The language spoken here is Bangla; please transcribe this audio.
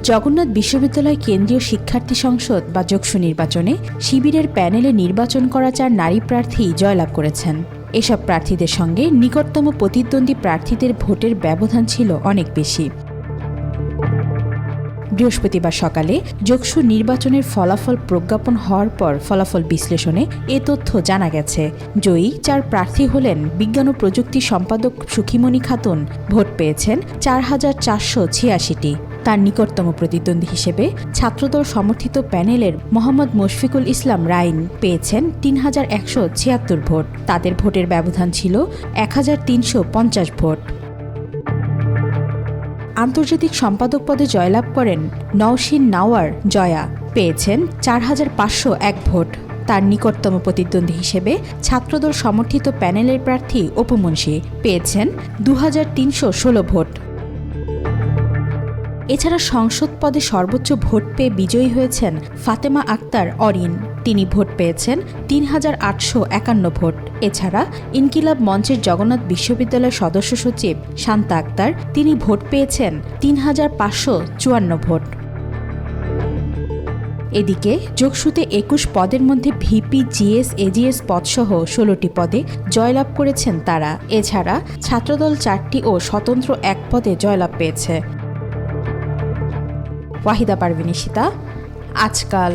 জগন্নাথ বিশ্ববিদ্যালয় কেন্দ্রীয় শিক্ষার্থী সংসদ বা যোগসু নির্বাচনে শিবিরের প্যানেলে নির্বাচন করা 4 নারী প্রার্থী জয়লাভ করেছেন। এসব প্রার্থীদের সঙ্গে নিকটতম প্রতিদ্বন্দ্বী প্রার্থীদের ভোটের ব্যবধান ছিল অনেক বেশি। বৃহস্পতিবার সকালে যোগসু নির্বাচনের ফলাফল প্রজ্ঞাপন হওয়ার পর ফলাফল বিশ্লেষণে এ তথ্য জানা গেছে। জয়ী 4 প্রার্থী হলেন বিজ্ঞান ও প্রযুক্তি সম্পাদক সুখিমণি খাতুন, ভোট পেয়েছেন 4,486টি। তার নিকটতম প্রতিদ্বন্দ্বী হিসেবে ছাত্রদল সমর্থিত প্যানেলের মোহাম্মদ মুশফিকুল ইসলাম রাইন পেয়েছেন 3,176 ভোট। তাদের ভোটের ব্যবধান ছিল 1,350 ভোট। আন্তর্জাতিক সম্পাদক পদে জয়লাভ করেন নওশিন নাওয়ার জয়া, পেয়েছেন 4,501 ভোট। তার নিকটতম প্রতিদ্বন্দ্বী হিসেবে ছাত্রদল সমর্থিত প্যানেলের প্রার্থী অপু মুন্সি পেয়েছেন 2,316 ভোট। এছাড়া সংসদ পদে সর্বোচ্চ ভোট পেয়ে বিজয়ী হয়েছেন ফাতেমা আক্তার অরিন, তিনি ভোট পেয়েছেন 3,851 ভোট। এছাড়া ইনকিলাব মঞ্চের জগন্নাথ বিশ্ববিদ্যালয়ের সদস্য সচিব শান্তা আক্তার, তিনি ভোট পেয়েছেন 3,554 ভোট। এদিকে যোগসুতে 21 পদের মধ্যে ভিপি, জিএস, এজিএস পদসহ 16টি পদে জয়লাভ করেছেন তারা। এছাড়া ছাত্রদল 4টি ও স্বতন্ত্র 1 পদে জয়লাভ পেয়েছে। ওয়াহিদা পারভিন ইশিতা, আজকাল।